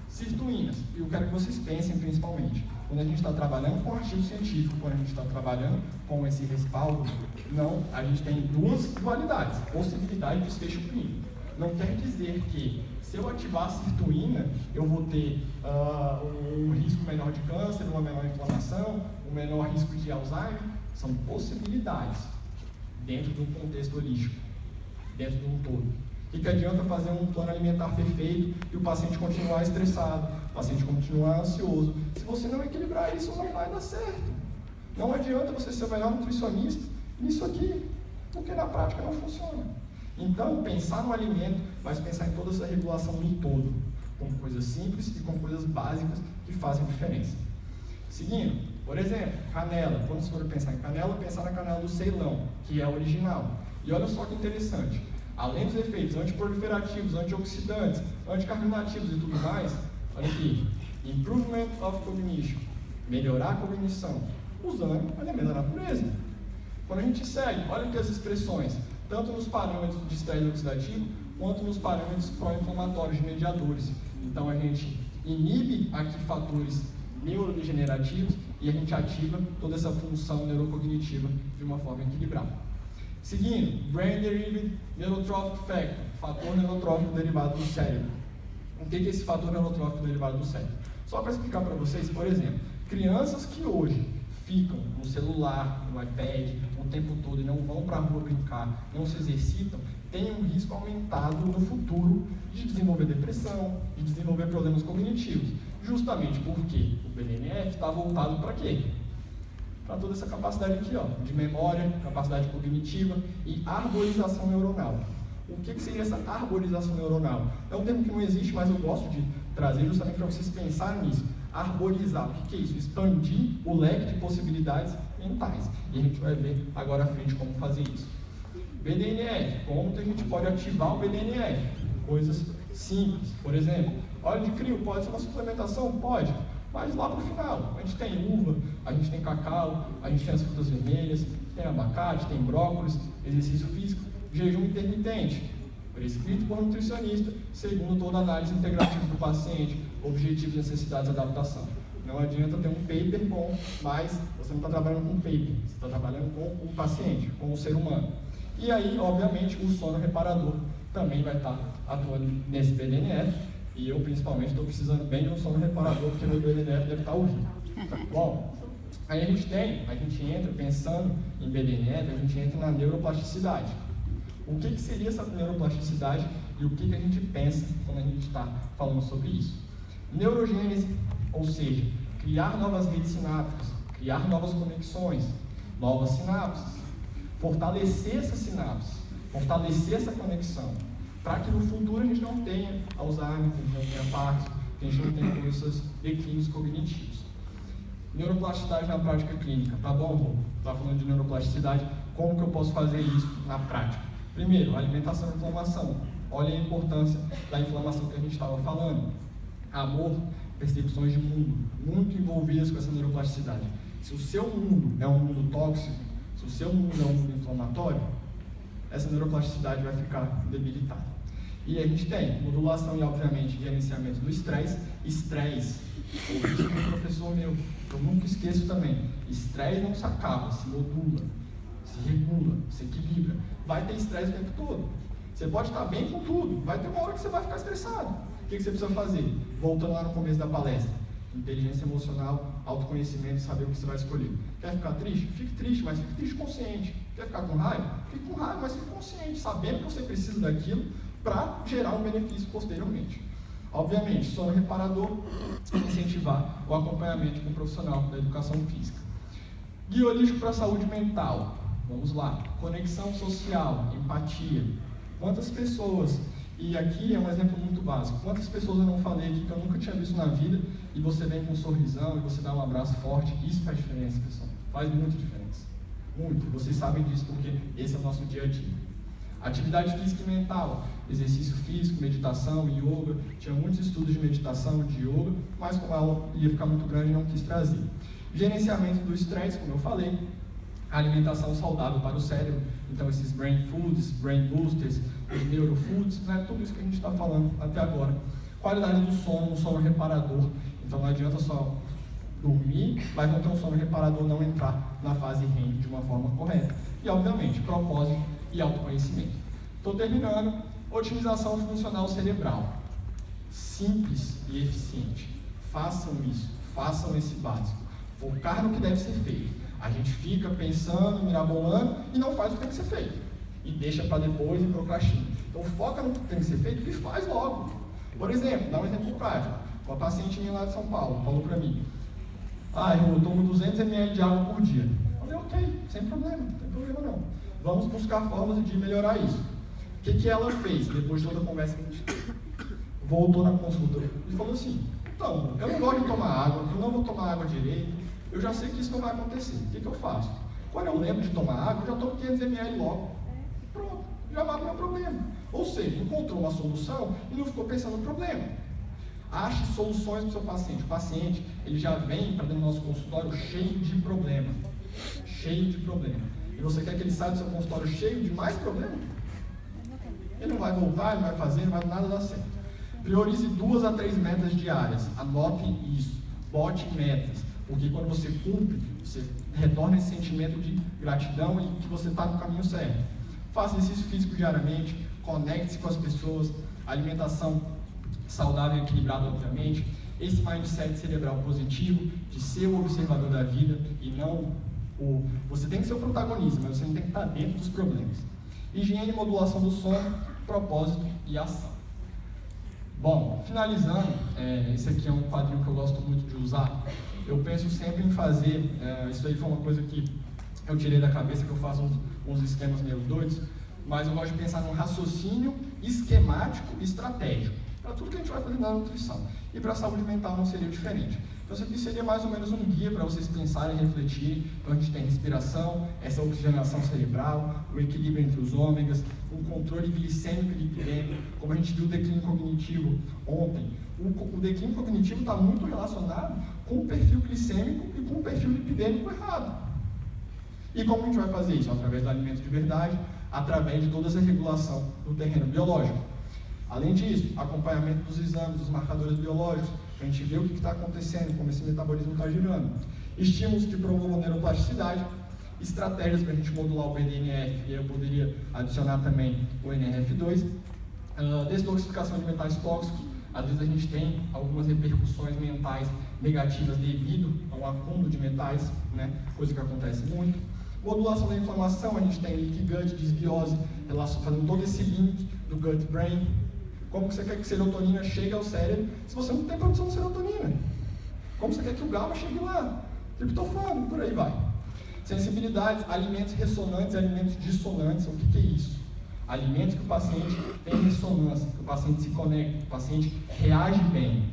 sirtuínas, e eu quero que vocês pensem principalmente, quando a gente está trabalhando com artigo científico, quando a gente está trabalhando com esse respaldo, não, a gente tem duas dualidades, possibilidade de desfecho clínico. Não quer dizer que, se eu ativar a sirtuína, eu vou ter um risco menor de câncer, uma menor inflamação, um menor risco de Alzheimer. São possibilidades dentro de um contexto holístico, dentro de um todo. O que adianta fazer um plano alimentar perfeito e o paciente continuar estressado, o paciente continuar ansioso? Se você não equilibrar isso, não vai dar certo. Não adianta você ser o melhor nutricionista nisso aqui, porque na prática não funciona. Então, pensar no alimento, mas pensar em toda essa regulação do todo, com coisas simples e com coisas básicas que fazem diferença. Seguindo, por exemplo, canela. Quando você for pensar em canela, pensar na canela do Ceilão, que é a original. E olha só que interessante. Além dos efeitos antiproliferativos, antioxidantes, anticarminativos e tudo mais, olha aqui, improvement of cognition, melhorar a cognição, usando o elemento da natureza. Quando a gente segue, olha aqui as expressões, tanto nos parâmetros de estresse oxidativo, quanto nos parâmetros pró-inflamatórios de mediadores. Então a gente inibe aqui fatores neurodegenerativos e a gente ativa toda essa função neurocognitiva de uma forma equilibrada. Seguindo, Brain Derived Neurotrophic Factor, fator neurotrófico derivado do cérebro. O que é esse fator neurotrófico derivado do cérebro? Só para explicar para vocês, por exemplo, crianças que hoje ficam no celular, no iPad, o tempo todo e não vão para a rua brincar, não se exercitam, têm um risco aumentado no futuro de desenvolver depressão, de desenvolver problemas cognitivos. Justamente porque o BDNF está voltado para quê? Para toda essa capacidade aqui, de memória, capacidade cognitiva e arborização neuronal. O que seria essa arborização neuronal? É um termo que não existe, mas eu gosto de trazer justamente para vocês pensarem nisso. Arborizar, o que é isso? Expandir o leque de possibilidades mentais. E a gente vai ver agora à frente como fazer isso. BDNF, como que a gente pode ativar o BDNF? Coisas simples, por exemplo, óleo de crio pode ser uma suplementação? Pode. Mas lá no final, a gente tem uva, a gente tem cacau, a gente tem as frutas vermelhas, tem abacate, tem brócolis, exercício físico, jejum intermitente, prescrito por nutricionista, segundo toda a análise integrativa do paciente, objetivos, necessidades e adaptação. Não adianta ter um paper bom, mas você não está trabalhando com um paper, você está trabalhando com o paciente, com o ser humano. E aí, obviamente, o sono reparador, também vai estar atuando nesse BDNF, e eu principalmente estou precisando bem de um sono reparador, porque meu BDNF deve estar horrível. Bom, aí a gente entra pensando em BDNF, a gente entra na neuroplasticidade. O que seria essa neuroplasticidade e o que a gente pensa quando a gente está falando sobre isso? Neurogênese, ou seja, criar novas redes sinápticas, criar novas conexões, novas sinapses, fortalecer essas sinapses, fortalecer essa conexão, para que no futuro a gente não tenha Alzheimer, que a gente não tenha Parkinson, que a gente não tenha todos esses declínios cognitivos. Neuroplasticidade na prática clínica, tá bom, Rô? Tá falando de neuroplasticidade, como que eu posso fazer isso na prática? Primeiro, alimentação e inflamação. Olha a importância da inflamação que a gente estava falando. Amor, percepções de mundo, muito envolvidas com essa neuroplasticidade. Se o seu mundo é um mundo tóxico, se o seu mundo é um mundo inflamatório, essa neuroplasticidade vai ficar debilitada. E a gente tem modulação e, obviamente, gerenciamento do estresse. Estresse, ouvi isso com um professor meu, eu nunca esqueço também. Estresse não se acaba, se modula, se regula, se equilibra. Vai ter estresse o tempo todo. Você pode estar bem com tudo, vai ter uma hora que você vai ficar estressado. O que você precisa fazer? Voltando lá no começo da palestra. Inteligência emocional, autoconhecimento, saber o que você vai escolher. Quer ficar triste? Fique triste, mas fique triste consciente. Quer ficar com raiva? Fique com raiva, mas fique consciente, sabendo que você precisa daquilo para gerar um benefício posteriormente. Obviamente, sono reparador, incentivar o acompanhamento com um profissional da educação física. Guia holístico para a saúde mental. Vamos lá. Conexão social, empatia. Quantas pessoas, e aqui é um exemplo muito básico, quantas pessoas eu não falei aqui que eu nunca tinha visto na vida, e você vem com um sorrisão e você dá um abraço forte, isso faz diferença, pessoal. Faz muita diferença. Muito. Vocês sabem disso porque esse é o nosso dia a dia. Atividade física e mental, exercício físico, meditação, yoga. Tinha muitos estudos de meditação, de yoga, mas como a aula ia ficar muito grande, não quis trazer. Gerenciamento do estresse, como eu falei. Alimentação saudável para o cérebro. Então, esses brain foods, brain boosters, os neurofoods, né? Tudo isso que a gente está falando até agora. Qualidade do sono, um sono reparador. Então, não adianta só dormir, mas não ter um sono reparador, não entrar na fase REM de uma forma correta. E, obviamente, propósito e autoconhecimento. Estou terminando. Otimização funcional cerebral. Simples e eficiente. Façam isso. Façam esse básico. Focar no que deve ser feito. A gente fica pensando, mirabolando e não faz o que tem que ser feito. E deixa para depois e procrastina. Então foca no que tem que ser feito e faz logo. Por exemplo, dá um exemplo prático. Uma paciente minha lá de São Paulo falou para mim: eu tomo 200 ml de água por dia. Eu falei, ok, sem problema, não tem problema não. Vamos buscar formas de melhorar isso. O que ela fez depois de toda a conversa que a gente teve? Voltou na consulta e falou assim: então, eu não gosto de tomar água, eu não vou tomar água direito, eu já sei que isso não vai acontecer. O que eu faço? Quando eu lembro de tomar água, eu já tomo 500 ml logo. Pronto, já mata o meu problema. Ou seja, encontrou uma solução e não ficou pensando no problema. Ache soluções para o seu paciente. O paciente, ele já vem para dentro do nosso consultório cheio de problema. Cheio de problema. E você quer que ele saia do seu consultório cheio de mais problema? Ele não vai voltar, ele não vai fazer, não vai nada dar certo. Priorize 2 a 3 metas diárias. Anotem isso. Bote metas. Porque quando você cumpre, você retorna esse sentimento de gratidão e que você está no caminho certo. Faça exercício físico diariamente, conecte-se com as pessoas, alimentação saudável e equilibrada, obviamente. Esse mindset cerebral positivo, de ser o observador da vida e não o... Você tem que ser o protagonista, mas você não tem que estar dentro dos problemas. Higiene e modulação do sono, propósito e ação. Bom, finalizando, esse aqui é um quadrinho que eu gosto muito de usar. Eu penso sempre em fazer, isso aí foi uma coisa que eu tirei da cabeça, que eu faço uns esquemas meio doidos, mas eu gosto de pensar num raciocínio esquemático e estratégico, para tudo que a gente vai fazer na nutrição. E para a saúde mental não seria diferente. Então isso aqui seria mais ou menos um guia para vocês pensarem e refletirem. Então a gente tem respiração, essa oxigenação cerebral, o equilíbrio entre os ômegas, o controle glicêmico e lipidêmico, como a gente viu o declínio cognitivo ontem. O declínio cognitivo está muito relacionado com o perfil glicêmico e com o perfil lipidêmico errado. E como a gente vai fazer isso? Através do alimento de verdade, através de toda essa regulação do terreno biológico. Além disso, acompanhamento dos exames, dos marcadores biológicos, para a gente ver o que está acontecendo, como esse metabolismo está girando. Estímulos que promovam a neuroplasticidade, estratégias para a gente modular o BDNF, e eu poderia adicionar também o NRF2, Desintoxicação de metais tóxicos. Às vezes a gente tem algumas repercussões mentais negativas devido ao acúmulo de metais, né? Coisa que acontece muito. Modulação da inflamação, a gente tem leaky gut, desbiose, fazendo todo esse link do gut-brain. Como que você quer que serotonina chegue ao cérebro se você não tem produção de serotonina? Como você quer que o GABA chegue lá? Triptofano, por aí vai. Sensibilidades, alimentos ressonantes e alimentos dissonantes. O que é isso? Alimentos que o paciente tem ressonância, que o paciente se conecta, que o paciente reage bem.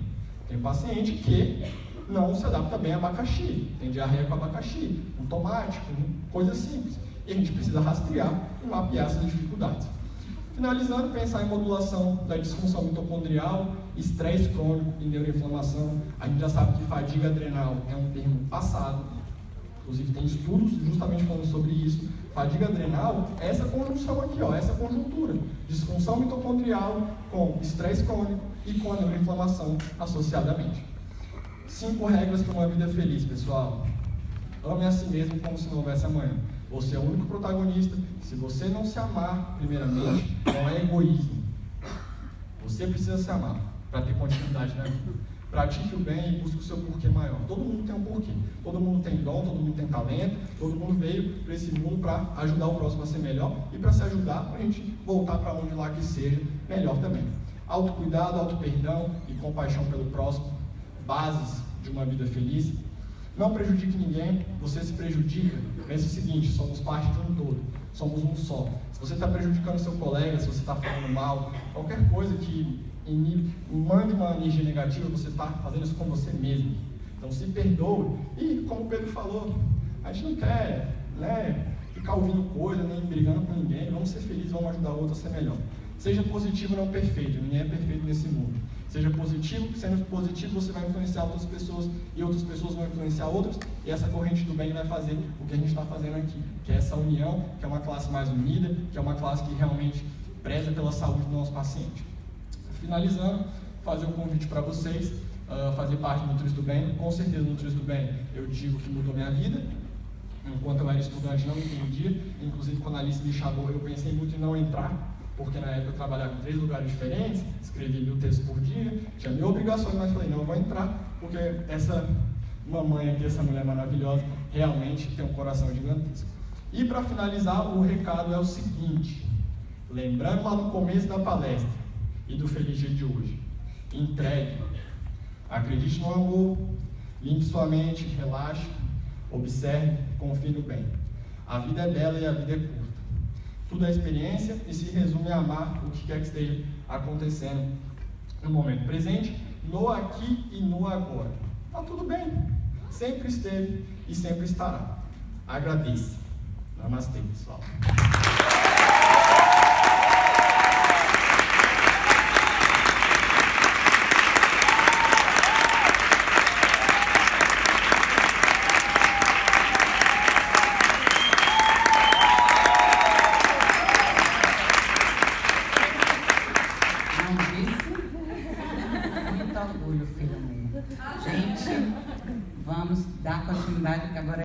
Tem paciente que não se adapta bem a abacaxi, tem diarreia com abacaxi, com tomate, com coisas simples. E a gente precisa rastrear e mapear essas dificuldades. Finalizando, pensar em modulação da disfunção mitocondrial, estresse crônico e neuroinflamação. A gente já sabe que fadiga adrenal é um termo passado, inclusive tem estudos justamente falando sobre isso. Fadiga adrenal é essa conjunção aqui, ó, essa conjuntura. Disfunção mitocondrial com estresse crônico e com a neuroinflamação associadamente. 5 regras para uma vida feliz, pessoal. Ame a si mesmo como se não houvesse amanhã. Você é o único protagonista. Se você não se amar, primeiramente, não é egoísmo. Você precisa se amar para ter continuidade na vida. Pratique o bem e busque o seu porquê maior. Todo mundo tem um porquê. Todo mundo tem dom, todo mundo tem talento. Todo mundo veio para esse mundo para ajudar o próximo a ser melhor e para se ajudar, para a gente voltar para onde lá que seja melhor também. Autocuidado, autoperdão e compaixão pelo próximo. Bases de uma vida feliz. Não prejudique ninguém, você se prejudica. Pense o seguinte, somos parte de um todo, somos um só. Se você está prejudicando seu colega, se você está falando mal, qualquer coisa que mande uma energia negativa, você está fazendo isso com você mesmo. Então se perdoe. E como o Pedro falou, a gente não quer, né, ficar ouvindo coisa, nem brigando com ninguém. Vamos ser felizes, vamos ajudar o outro a ser melhor. Seja positivo, não perfeito. Ninguém é perfeito nesse mundo. Seja positivo, sendo positivo você vai influenciar outras pessoas e outras pessoas vão influenciar outras, e essa corrente do bem vai fazer o que a gente está fazendo aqui, que é essa união, que é uma classe mais unida, que é uma classe que realmente preza pela saúde do nosso paciente. Finalizando, fazer um convite para vocês, fazer parte do Nutris do Bem. Com certeza o Nutris do Bem, eu digo que mudou minha vida. Enquanto eu era estudante não entendia, inclusive quando a Alice me chamou eu pensei muito em não entrar, porque na época eu trabalhava em 3 lugares diferentes, escrevi 1000 textos por dia, tinha mil obrigações, mas falei, não, eu vou entrar, porque essa mamãe aqui, essa mulher maravilhosa, realmente tem um coração gigantesco. E para finalizar, o recado é o seguinte, lembrando lá no começo da palestra e do Feliz Dia de hoje, entregue, acredite no amor, limpe sua mente, relaxe, observe, confie no bem. A vida é bela e a vida é curta. Tudo é experiência e se resume a amar o que quer que esteja acontecendo no momento presente, no aqui e no agora. Tá tudo bem. Sempre esteve e sempre estará. Agradeça. Namastê, pessoal. Gente, vamos dar continuidade, que agora